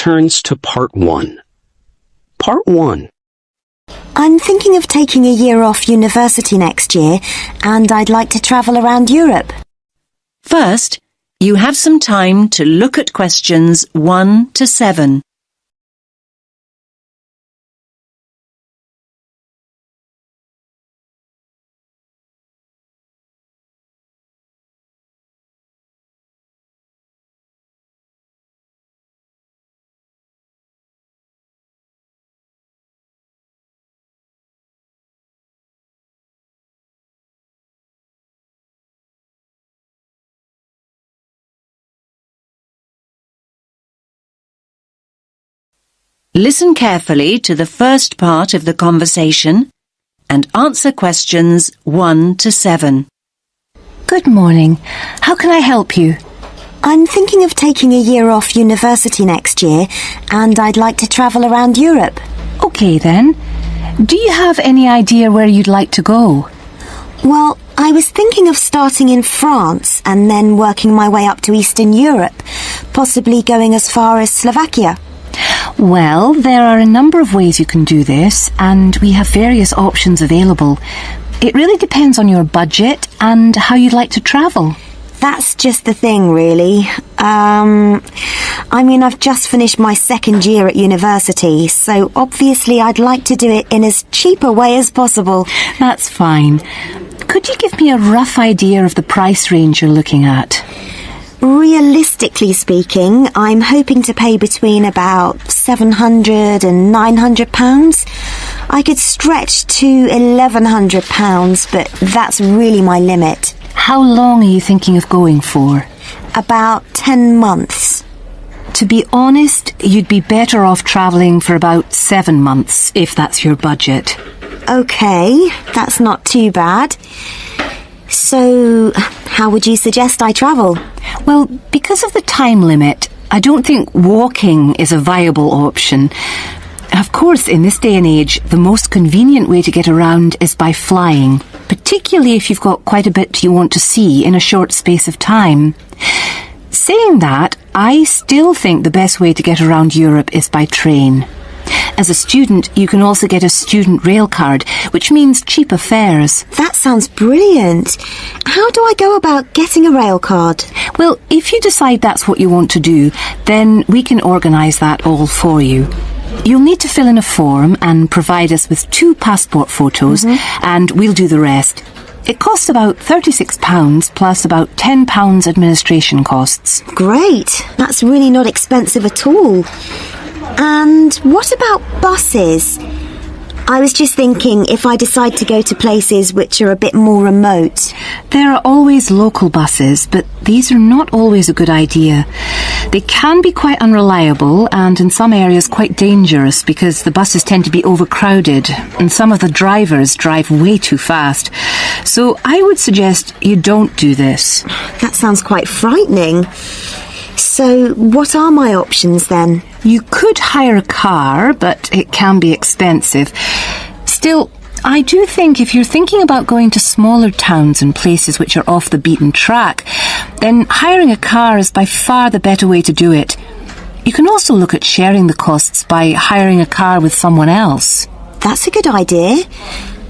turns to Part 1. Part 1. I'm thinking of taking a year off university next year, and I'd like to travel around Europe. First, you have some time to look at questions 1 to 7. Listen carefully to the first part of the conversation and answer questions 1 to 7. Good morning. How can I help you? I'm thinking of taking a year off university next year, and I'd like to travel around Europe. Okay then. Do you have any idea where you'd like to go? Well, I was thinking of starting in France and then working my way up to Eastern Europe, possibly going as far as Slovakia. Well, there are a number of ways you can do this, and we have various options available. It really depends on your budget and how you'd like to travel. That's just the thing, really. I've just finished my second year at university, so obviously I'd like to do it in as cheap a way as possible. That's fine. Could you give me a rough idea of the price range you're looking at? Realistically speaking, I'm hoping to pay between about £700 and £900. I could stretch to £1,100, but that's really my limit. How long are you thinking of going for? About 10 months. To be honest, you'd be better off travelling for about 7 months, if that's your budget. Okay, that's not too bad. So, how would you suggest I travel? Well, because of the time limit, I don't think walking is a viable option. Of course, in this day and age, the most convenient way to get around is by flying, particularly if you've got quite a bit you want to see in a short space of time. Saying that, I still think the best way to get around Europe is by train. As a student, you can also get a student rail card, which means cheaper fares. That sounds brilliant. How do I go about getting a rail card? Well, if you decide that's what you want to do, then we can organise that all for you. You'll need to fill in a form and provide us with 2 passport photos, and we'll do the rest. It costs about £36 plus about £10 administration costs. Great. That's really not expensive at all. And what about buses? I was just thinking if I decide to go to places which are a bit more remote. There are always local buses, but these are not always a good idea. They can be quite unreliable and in some areas quite dangerous because the buses tend to be overcrowded and some of the drivers drive way too fast. So I would suggest you don't do this. That sounds quite frightening. So what are my options then? You could hire a car, but it can be expensive. Still, I do think if you're thinking about going to smaller towns and places which are off the beaten track, then hiring a car is by far the better way to do it. You can also look at sharing the costs by hiring a car with someone else. That's a good idea.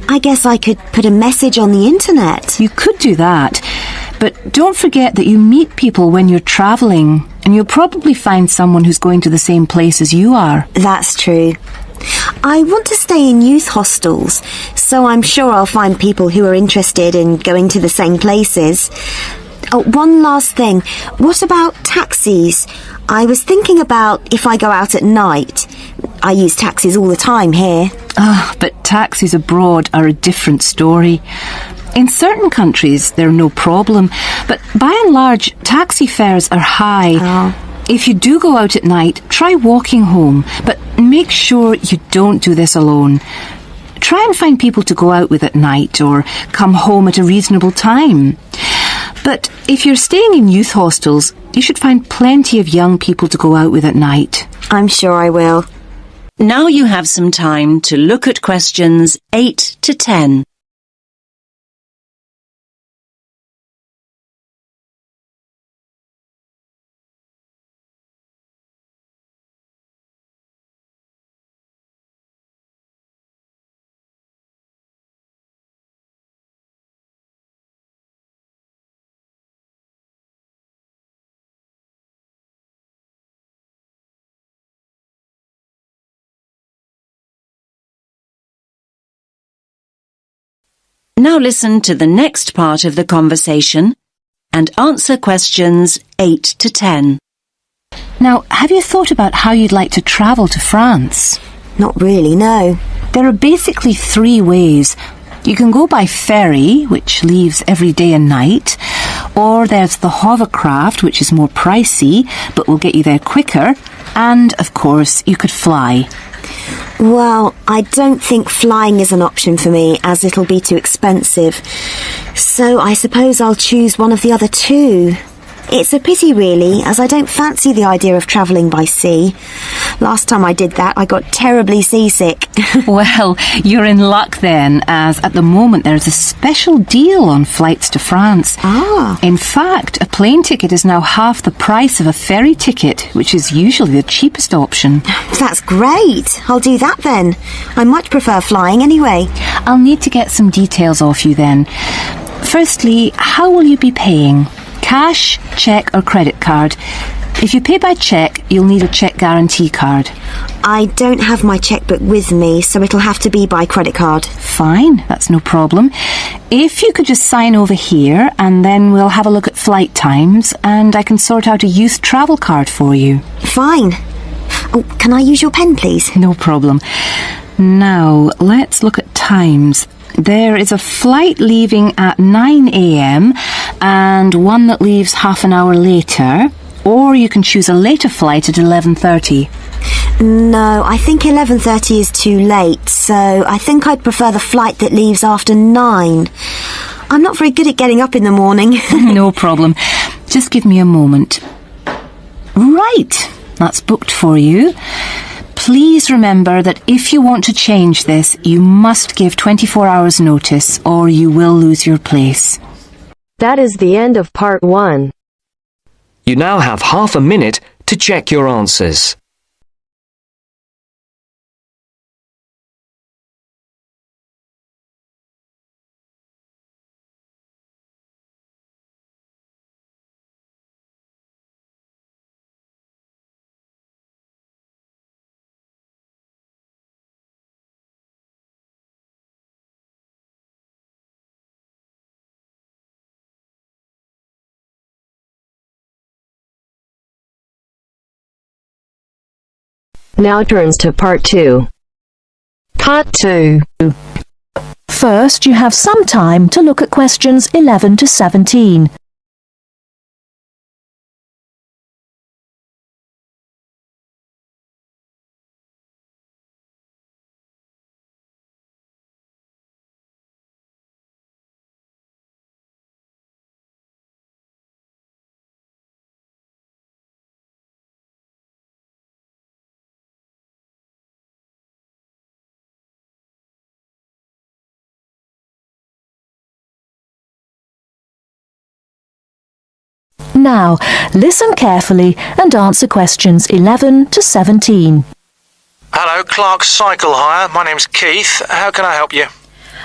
I guess I could put a message on the internet. You could do that. But don't forget that you meet people when you're travelling, and you'll probably find someone who's going to the same place as you are. That's true. I want to stay in youth hostels, so I'm sure I'll find people who are interested in going to the same places. Oh, one last thing. What about taxis? I was thinking about if I go out at night. I use taxis all the time here. But taxis abroad are a different story. In certain countries, they're no problem, but by and large, taxi fares are high. If you do go out at night, try walking home, but make sure you don't do this alone. Try and find people to go out with at night or come home at a reasonable time. But if you're staying in youth hostels, you should find plenty of young people to go out with at night. I'm sure I will. Now you have some time to look at questions 8 to 10. Now listen to the next part of the conversation and answer questions 8 to 10. Now, have you thought about how you'd like to travel to France? Not really, no. There are basically 3 ways. You can go by ferry, which leaves every day and night, or there's the hovercraft, which is more pricey, but will get you there quicker, and, of course, you could fly. Well, I don't think flying is an option for me, as it'll be too expensive. So I suppose I'll choose one of the other 2. It's a pity, really, as I don't fancy the idea of travelling by sea. Last time I did that, I got terribly seasick. Well, you're in luck then, as at the moment there's a special deal on flights to France. Ah. In fact, a plane ticket is now half the price of a ferry ticket, which is usually the cheapest option. That's great. I'll do that then. I much prefer flying anyway. I'll need to get some details off you then. Firstly, how will you be paying? Cash, cheque or credit card? If you pay by cheque, you'll need a cheque guarantee card. I don't have my chequebook with me, so it'll have to be by credit card. Fine, that's no problem. If you could just sign over here, and then we'll have a look at flight times, and I can sort out a youth travel card for you. Fine. Oh, can I use your pen, please? No problem. Now, let's look at times. There is a flight leaving at 9 a.m. and one that leaves half an hour later, or you can choose a later flight at 11:30. No, I think 11:30 is too late, so I think I'd prefer the flight that leaves after 9. I'm not very good at getting up in the morning. No problem. Just give me a moment. Right, that's booked for you. Please remember that if you want to change this, you must give 24 hours notice or you will lose your place. That is the end of part 1. You now have half a minute to check your answers. Now turns to part 2. Part 2. First, you have some time to look at questions 11 to 17. Now, listen carefully and answer questions 11 to 17. Hello, Clark's Cycle Hire. My name's Keith. How can I help you?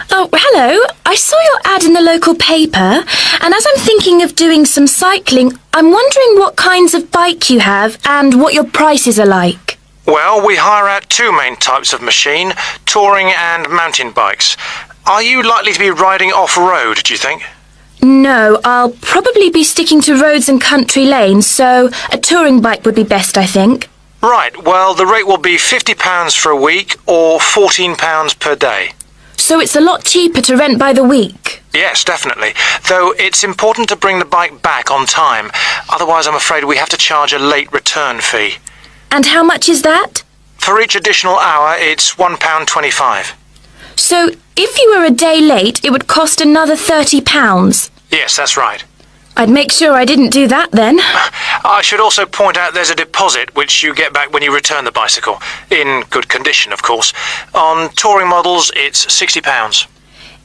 Oh, hello. I saw your ad in the local paper, and as I'm thinking of doing some cycling, I'm wondering what kinds of bike you have and what your prices are like. Well, we hire out 2 main types of machine, touring and mountain bikes. Are you likely to be riding off-road, do you think? No, I'll probably be sticking to roads and country lanes, so a touring bike would be best, I think. Right, well, the rate will be £50 for a week or £14 per day. So it's a lot cheaper to rent by the week. Yes, definitely. Though it's important to bring the bike back on time. Otherwise, I'm afraid we have to charge a late return fee. And how much is that? For each additional hour, it's £1.25. So if you were a day late, it would cost another £30. Yes, that's right. I'd make sure I didn't do that then. I should also point out there's a deposit which you get back when you return the bicycle. In good condition, of course. On touring models, it's £60.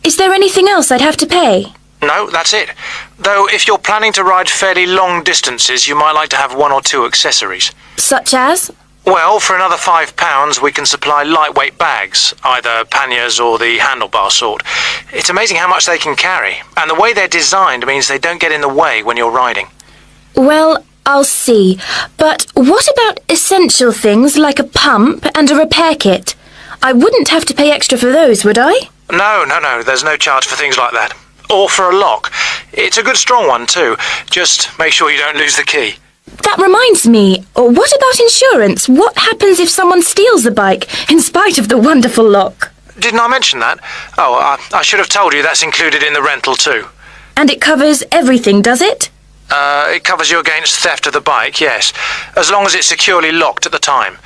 Is there anything else I'd have to pay? No, that's it. Though if you're planning to ride fairly long distances, you might like to have 1 or 2 accessories. Such as? Well, for another £5, we can supply lightweight bags, either panniers or the handlebar sort. It's amazing how much they can carry, and the way they're designed means they don't get in the way when you're riding. Well, I'll see. But what about essential things like a pump and a repair kit? I wouldn't have to pay extra for those, would I? No, there's no charge for things like that. Or for a lock. It's a good strong one too. Just make sure you don't lose the key. That reminds me, what about insurance? What happens if someone steals the bike, in spite of the wonderful lock? Didn't I mention that? Oh, I should have told you that's included in the rental too. And it covers everything, does it? It covers you against theft of the bike, yes. As long as it's securely locked at the time.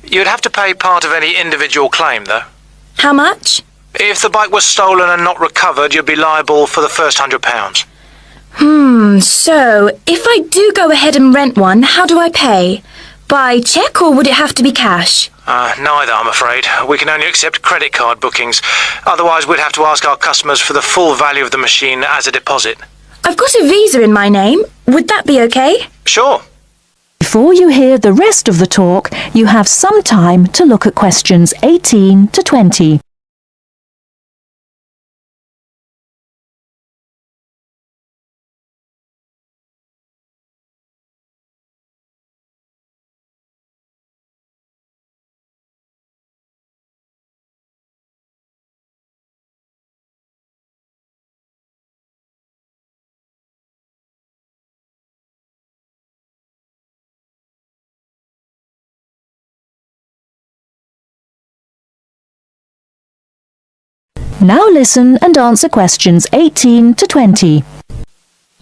You'd have to pay part of any individual claim, though. How much? If the bike was stolen and not recovered, you'd be liable for the first £100. So, if I do go ahead and rent one, how do I pay? By cheque or would it have to be cash? Neither, I'm afraid. We can only accept credit card bookings. Otherwise, we'd have to ask our customers for the full value of the machine as a deposit. I've got a Visa in my name. Would that be okay? Sure. Before you hear the rest of the talk, you have some time to look at questions 18 to 20. Now listen and answer questions 18 to 20.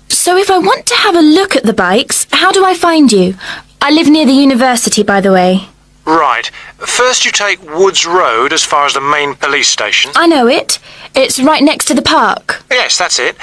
So if I want to have a look at the bikes, how do I find you? I live near the university, by the way. Right. First you take Woods Road as far as the main police station. I know it. It's right next to the park. Yes, that's it.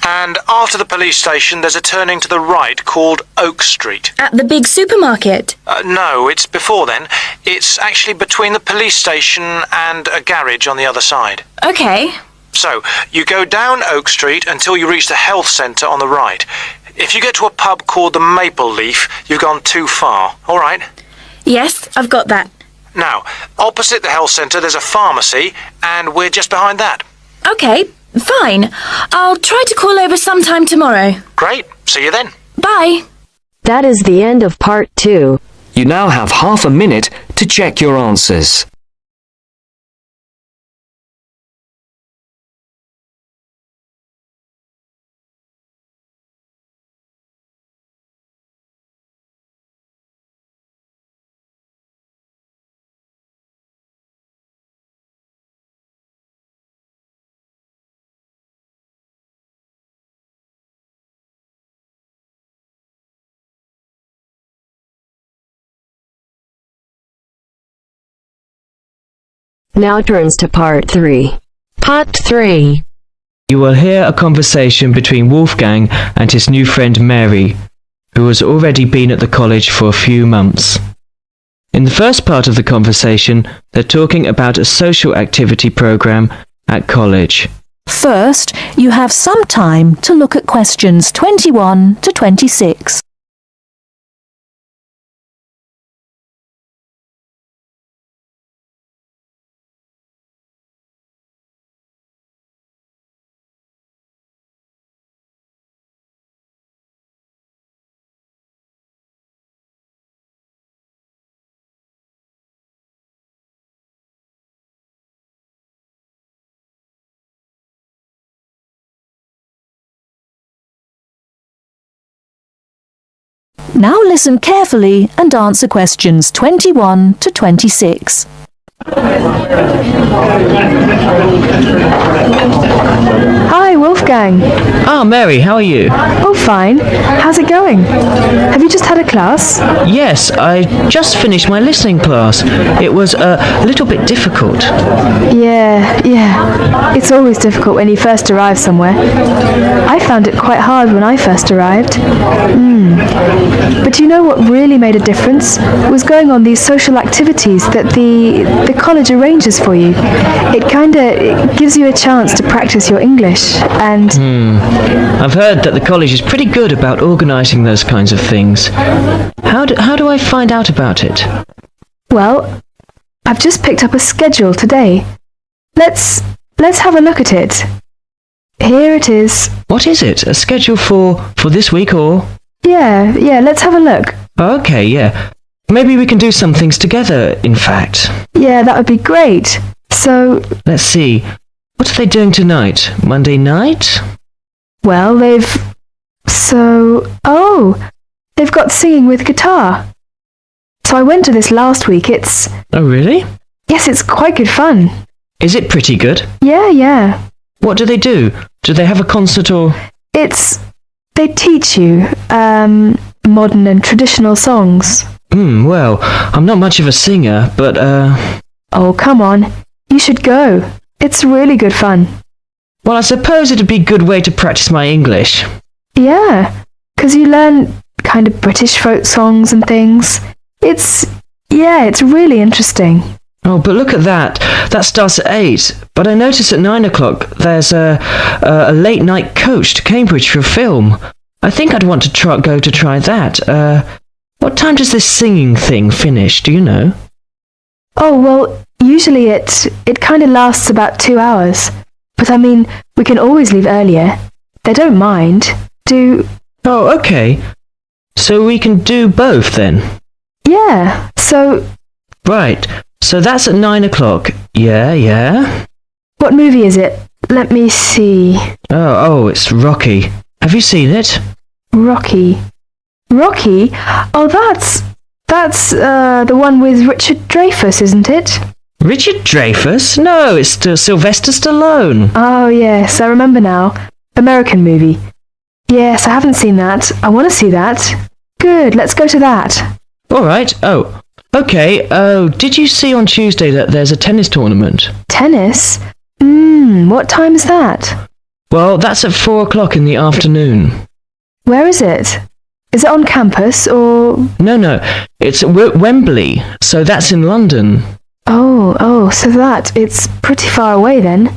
And after the police station, there's a turning to the right called Oak Street. At the big supermarket? No, it's before then. It's actually between the police station and a garage on the other side. Okay. So, you go down Oak Street until you reach the health centre on the right. If you get to a pub called the Maple Leaf, you've gone too far, all right? Yes, I've got that. Now, opposite the health centre there's a pharmacy, and we're just behind that. Okay, fine. I'll try to call over sometime tomorrow. Great. See you then. Bye. That is the end of part 2. You now have half a minute to check your answers. Now turns to part 3. Part 3. You will hear a conversation between Wolfgang and his new friend Mary, who has already been at the college for a few months. In the first part of the conversation, they're talking about a social activity program at college. First, you have some time to look at questions 21 to 26. Now listen carefully and answer questions 21 to 26. Hi, Wolfgang. Ah, Mary, how are you? Oh, fine. How's it going? Have you just had a class? Yes, I just finished my listening class. It was a little bit difficult. Yeah. It's always difficult when you first arrive somewhere. I found it quite hard when I first arrived. But you know what really made a difference? Was going on these social activities that the college arranges for you. It gives you a chance to practice your English and... I've heard that the college is pretty good about organising those kinds of things. How do I find out about it? Well, I've just picked up a schedule today. Let's have a look at it. Here it is. What is it? A schedule for this week or...? Yeah, let's have a look. Okay, yeah. Maybe we can do some things together, in fact. Yeah, that would be great. So... Let's see. What are they doing tonight? Monday night? Well, they've got singing with guitar. So I went to this last week. Oh, really? Yes, it's quite good fun. Is it pretty good? Yeah. What do they do? Do they have a concert or...? They teach you, modern and traditional songs. Well, I'm not much of a singer, but, Oh, come on. You should go. It's really good fun. Well, I suppose it'd be a good way to practice my English. Yeah, 'cause you learn kind of British folk songs and things. It's really interesting. Oh, but look at that. That starts at 8. But I notice at 9 o'clock there's a late night coach to Cambridge for a film. I think I'd want to try that. What time does this singing thing finish? Do you know? Oh, well, usually it kind of lasts about 2 hours. But I mean, we can always leave earlier. They don't mind. Oh, okay. So we can do both then? Yeah, so... Right. So that's at 9 o'clock. Yeah. What movie is it? Let me see. Oh, it's Rocky. Have you seen it? Rocky? Oh, that's the one with Richard Dreyfuss, isn't it? Richard Dreyfuss? No, it's Sylvester Stallone. Oh, yes, I remember now. American movie. Yes, I haven't seen that. I want to see that. Good, let's go to that. All right. Oh, okay. Oh, did you see on Tuesday that there's a tennis tournament? Tennis? What time is that? Well, that's at 4 o'clock in the afternoon. Where is it? Is it on campus, or...? No. It's at Wembley, so that's in London. Oh, so it's pretty far away then.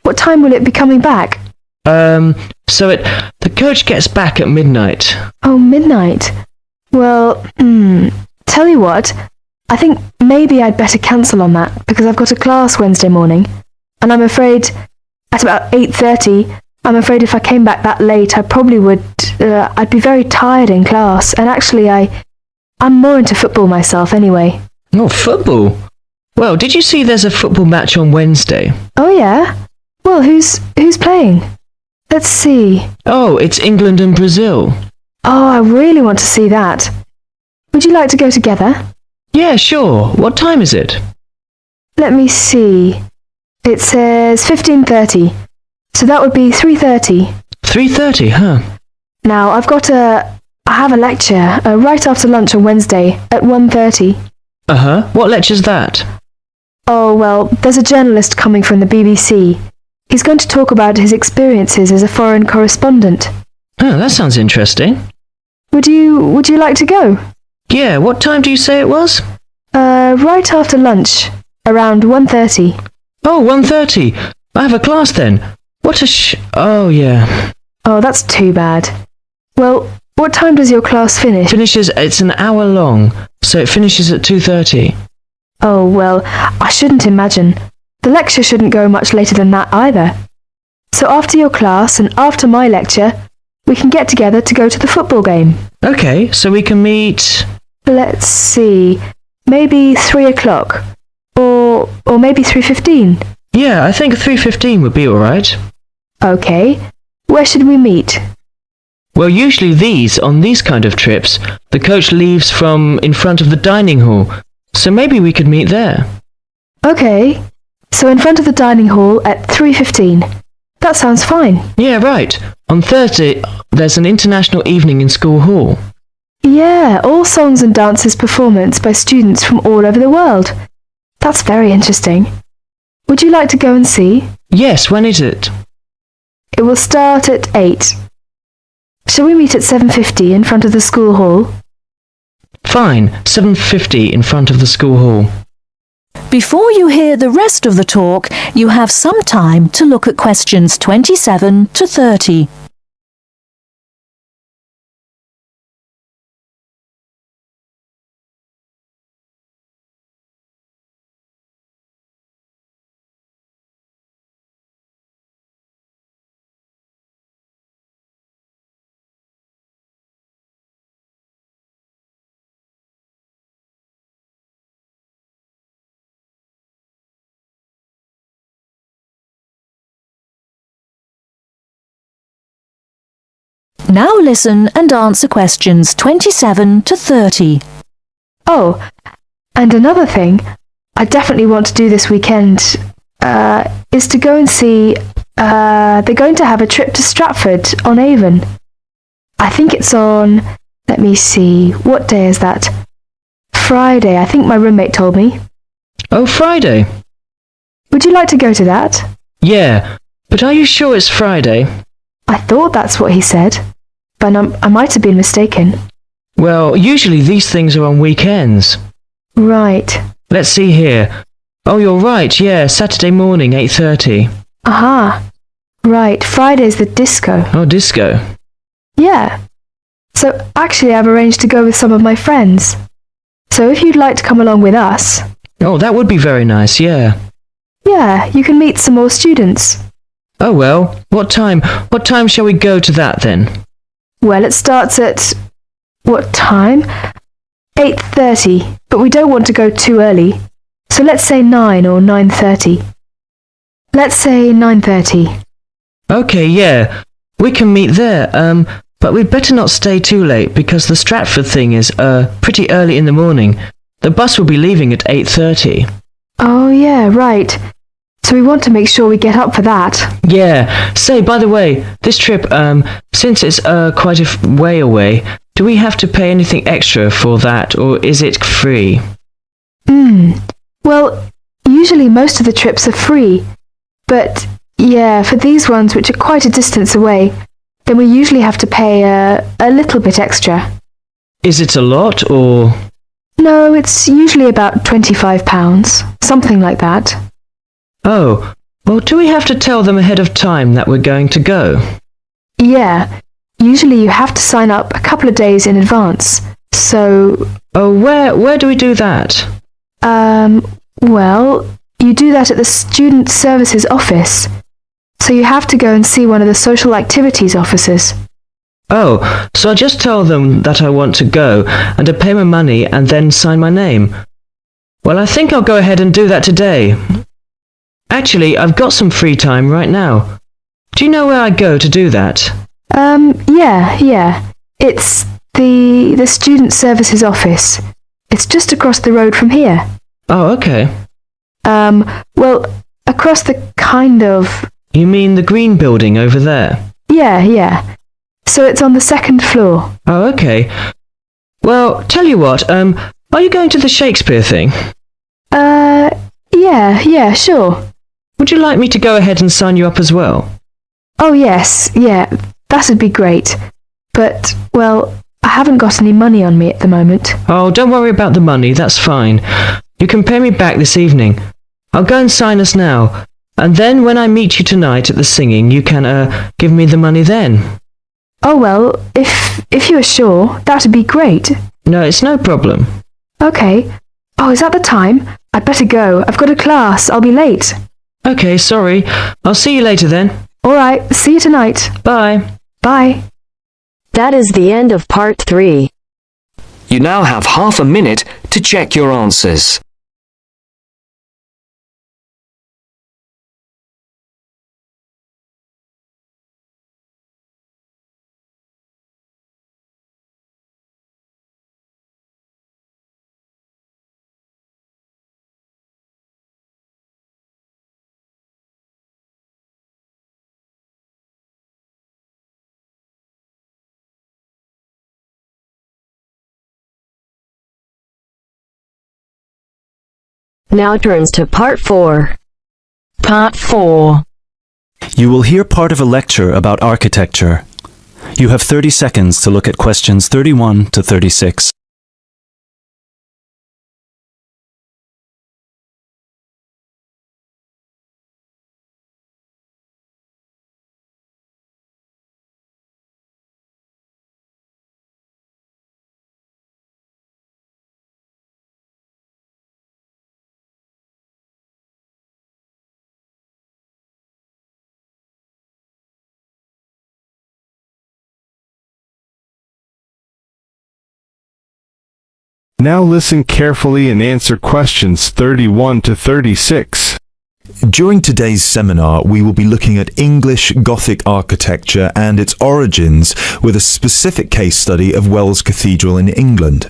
What time will it be coming back? The coach gets back at midnight. Oh, midnight. Well, tell you what, I think maybe I'd better cancel on that, because I've got a class Wednesday morning, and I'm afraid, at about 8:30, I'm afraid if I came back that late, I probably would, I'd be very tired in class, and actually I'm more into football myself anyway. Oh, football? Well, did you see there's a football match on Wednesday? Oh, yeah? Well, who's playing? Let's see. Oh, it's England and Brazil. Oh, I really want to see that. Would you like to go together? Yeah, sure. What time is it? Let me see. It says 15:30. So that would be 3:30. 3:30, huh? Now, I have a lecture right after lunch on Wednesday at 1:30. Uh-huh. What lecture's that? Oh, well, there's a journalist coming from the BBC. He's going to talk about his experiences as a foreign correspondent. Oh, that sounds interesting. Would you like to go? Yeah, what time do you say it was? Right after lunch, around 1:30. Oh, 1:30. I have a class then. Oh, yeah. Oh, that's too bad. Well, what time does your class finish? It's an hour long, so it finishes at 2:30. Oh, well, I shouldn't imagine. The lecture shouldn't go much later than that either. So after your class and after my lecture, we can get together to go to the football game. Okay, so we can meet... Let's see, maybe 3 o'clock. Or maybe 3:15. Yeah, I think 3:15 would be all right. Okay, where should we meet? Well, usually on these kind of trips, the coach leaves from in front of the dining hall, so maybe we could meet there. Okay, so in front of the dining hall at 3:15. That sounds fine. Yeah, right. On Thursday, there's an international evening in school hall. Yeah, all songs and dances performance by students from all over the world. That's very interesting. Would you like to go and see? Yes, when is it? It will start at 8. Shall we meet at 7:50 in front of the school hall? Fine, 7:50 in front of the school hall. Before you hear the rest of the talk, you have some time to look at questions 27 to 30. Now listen and answer questions 27 to 30. Oh, and another thing I definitely want to do this weekend is to go and see... they're going to have a trip to Stratford-on-Avon. I think it's on... Let me see. What day is that? Friday, I think my roommate told me. Oh, Friday? Would you like to go to that? Yeah, but are you sure it's Friday? I thought that's what he said, but I might have been mistaken. Well, usually these things are on weekends. Right. Let's see here. Oh, you're right, yeah, Saturday morning, 8:30. Aha. Right, Friday's the disco. Oh, disco. Yeah. So actually I've arranged to go with some of my friends. So if you'd like to come along with us... Oh, that would be very nice, yeah. Yeah, you can meet some more students. Oh well, what time shall we go to that then? Well, it starts at... What time? 8:30, but we don't want to go too early. So let's say 9 or 9:30. Let's say 9:30. Okay, yeah, we can meet there, but we'd better not stay too late because the Stratford thing is, pretty early in the morning. The bus will be leaving at 8:30. Oh yeah, right. So we want to make sure we get up for that. Yeah, say, by the way, this trip, since it's, quite a way away, do we have to pay anything extra for that, or is it free? Well, usually most of the trips are free, but yeah, for these ones which are quite a distance away, then we usually have to pay a little bit extra. Is it a lot, or...? No, it's usually about £25, something like that. Oh, well, do we have to tell them ahead of time that we're going to go? Yeah, usually you have to sign up a couple of days in advance, so... Oh, where do we do that? Well, you do that at the Student Services Office. So you have to go and see one of the social activities officers. Oh, so I just tell them that I want to go, and I pay my money and then sign my name. Well, I think I'll go ahead and do that today. Actually, I've got some free time right now. Do you know where I go to do that? Yeah. It's the Student Services Office. It's just across the road from here. Oh, okay. Well, across the kind of... You mean the green building over there? Yeah. So it's on the second floor. Oh, okay. Well, tell you what, are you going to the Shakespeare thing? Yeah, sure. Would you like me to go ahead and sign you up as well? Oh, yes, yeah, that'd be great. But, well, I haven't got any money on me at the moment. Oh, don't worry about the money, that's fine. You can pay me back this evening. I'll go and sign us now. And then when I meet you tonight at the singing, you can, give me the money then. Oh, well, if you are sure, that'd be great. No, it's no problem. Okay. Oh, is that the time? I'd better go. I've got a class. I'll be late. Okay, sorry. I'll see you later then. All right. See you tonight. Bye. Bye. That is the end of part 3. You now have half a minute to check your answers. Now turns to part 4. Part 4. You will hear part of a lecture about architecture. You have 30 seconds to look at questions 31 to 36. Now listen carefully and answer questions 31 to 36. During today's seminar, we will be looking at English Gothic architecture and its origins with a specific case study of Wells Cathedral in England.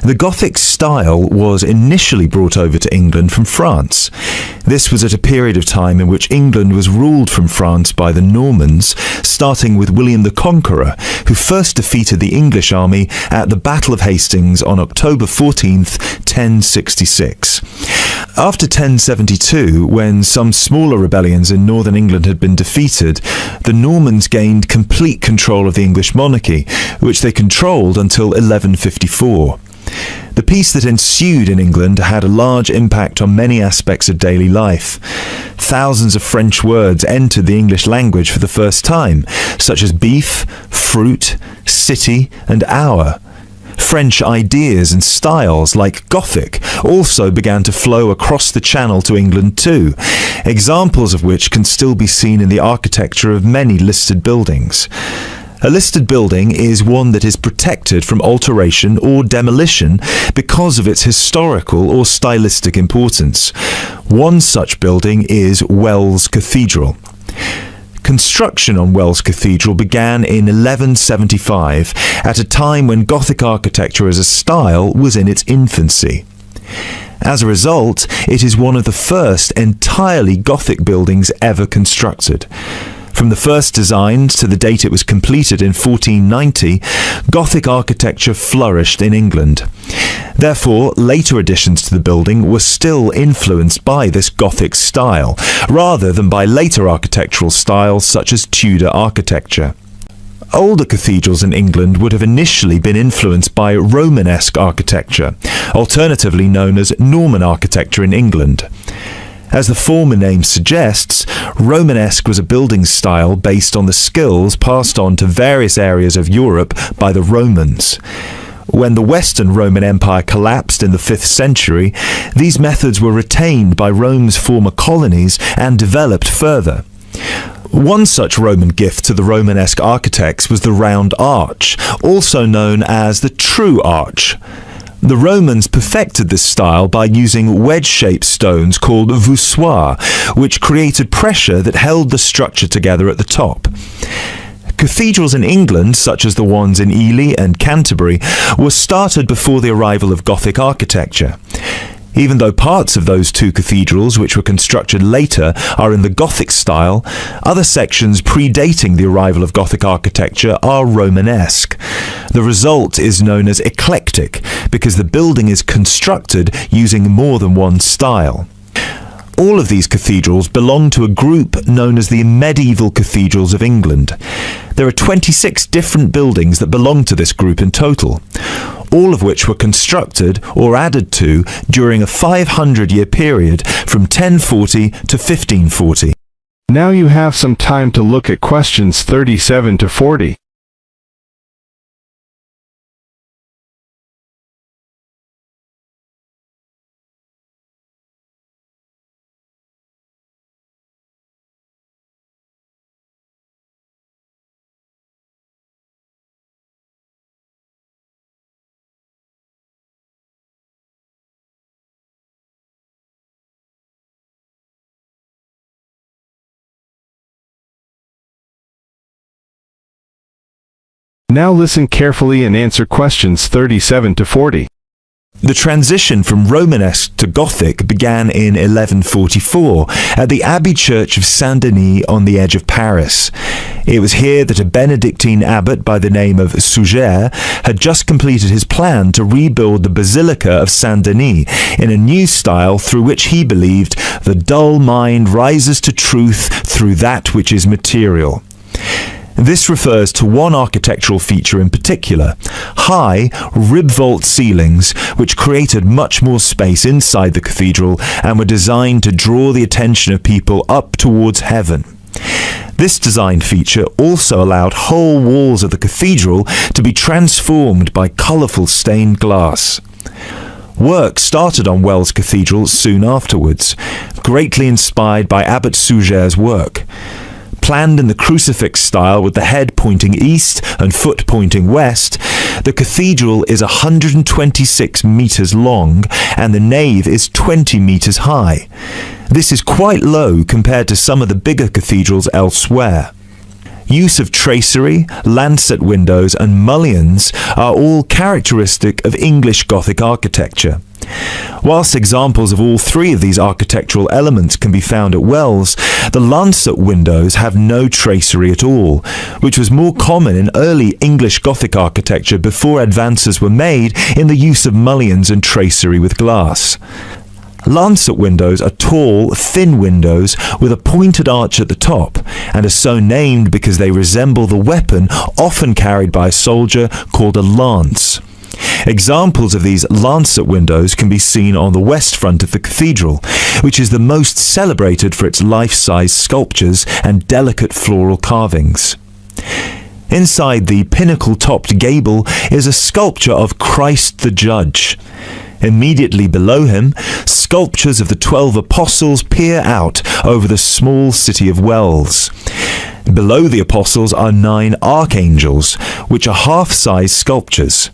The Gothic style was initially brought over to England from France. This was at a period of time in which England was ruled from France by the Normans, starting with William the Conqueror, who first defeated the English army at the Battle of Hastings on October 14th, 1066. After 1072, when some smaller rebellions in northern England had been defeated, the Normans gained complete control of the English monarchy, which they controlled until 1154. The peace that ensued in England had a large impact on many aspects of daily life. Thousands of French words entered the English language for the first time, such as beef, fruit, city, and hour. French ideas and styles like Gothic also began to flow across the Channel to England too, examples of which can still be seen in the architecture of many listed buildings. A listed building is one that is protected from alteration or demolition because of its historical or stylistic importance. One such building is Wells Cathedral. Construction on Wells Cathedral began in 1175, at a time when Gothic architecture as a style was in its infancy. As a result, it is one of the first entirely Gothic buildings ever constructed. From the first designs to the date it was completed in 1490, Gothic architecture flourished in England. Therefore, later additions to the building were still influenced by this Gothic style, rather than by later architectural styles such as Tudor architecture. Older cathedrals in England would have initially been influenced by Romanesque architecture, alternatively known as Norman architecture in England. As the former name suggests, Romanesque was a building style based on the skills passed on to various areas of Europe by the Romans. When the Western Roman Empire collapsed in the 5th century, these methods were retained by Rome's former colonies and developed further. One such Roman gift to the Romanesque architects was the round arch, also known as the true arch. The Romans perfected this style by using wedge-shaped stones called voussoirs, which created pressure that held the structure together at the top. Cathedrals in England, such as the ones in Ely and Canterbury, were started before the arrival of Gothic architecture. Even though parts of those two cathedrals, which were constructed later, are in the Gothic style, other sections predating the arrival of Gothic architecture are Romanesque. The result is known as eclectic, because the building is constructed using more than one style. All of these cathedrals belong to a group known as the medieval cathedrals of England. There are 26 different buildings that belong to this group in total, all of which were constructed or added to during a 500-year period from 1040 to 1540. Now you have some time to look at questions 37 to 40. Now listen carefully and answer questions 37 to 40. The transition from Romanesque to Gothic began in 1144 at the Abbey Church of Saint-Denis on the edge of Paris. It was here that a Benedictine abbot by the name of Suger had just completed his plan to rebuild the Basilica of Saint-Denis in a new style through which he believed the dull mind rises to truth through that which is material. This refers to one architectural feature in particular, high, rib-vault ceilings, which created much more space inside the cathedral and were designed to draw the attention of people up towards heaven. This design feature also allowed whole walls of the cathedral to be transformed by colourful stained glass. Work started on Wells Cathedral soon afterwards, greatly inspired by Abbot Suger's work. Planned in the crucifix style with the head pointing east and foot pointing west, The cathedral is 126 metres long and the nave is 20 metres high. This is quite low compared to some of the bigger cathedrals elsewhere. Use of tracery, lancet windows and mullions are all characteristic of English Gothic architecture. Whilst examples of all three of these architectural elements can be found at Wells, the lancet windows have no tracery at all, which was more common in early English Gothic architecture before advances were made in the use of mullions and tracery with glass. Lancet windows are tall, thin windows with a pointed arch at the top and are so named because they resemble the weapon often carried by a soldier called a lance. Examples of these lancet windows can be seen on the west front of the cathedral, which is the most celebrated for its life-size sculptures and delicate floral carvings. Inside the pinnacle-topped gable is a sculpture of Christ the Judge. Immediately below him, sculptures of the 12 apostles peer out over the small city of Wells. Below the apostles are 9 archangels, which are half-size sculptures.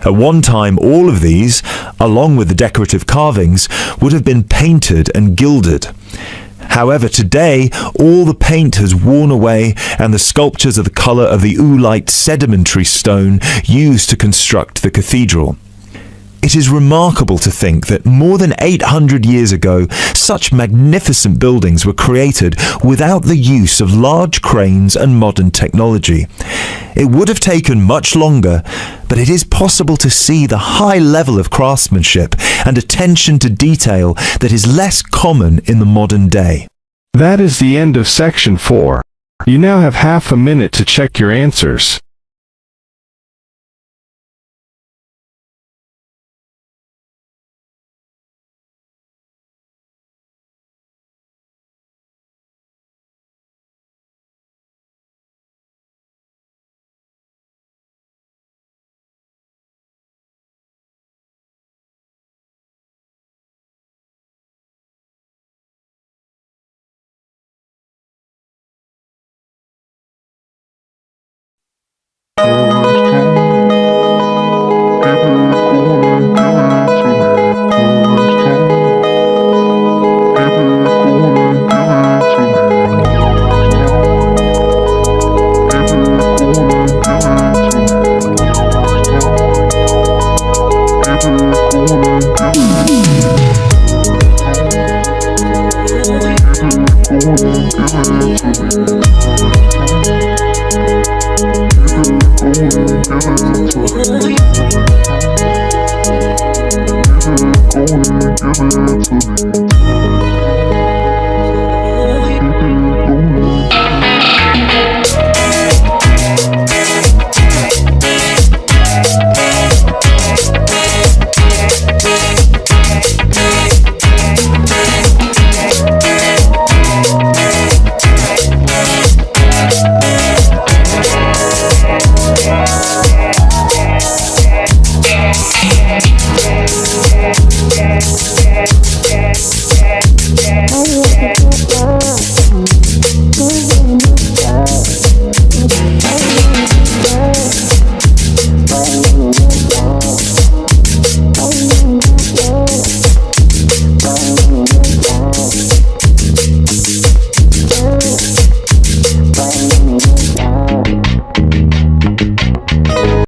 At one time, all of these, along with the decorative carvings, would have been painted and gilded. However, today, all the paint has worn away and the sculptures are the colour of the oolite sedimentary stone used to construct the cathedral. It is remarkable to think that more than 800 years ago, such magnificent buildings were created without the use of large cranes and modern technology. It would have taken much longer, but it is possible to see the high level of craftsmanship and attention to detail that is less common in the modern day. That is the end of section 4. You now have half a minute to check your answers. Give it to me.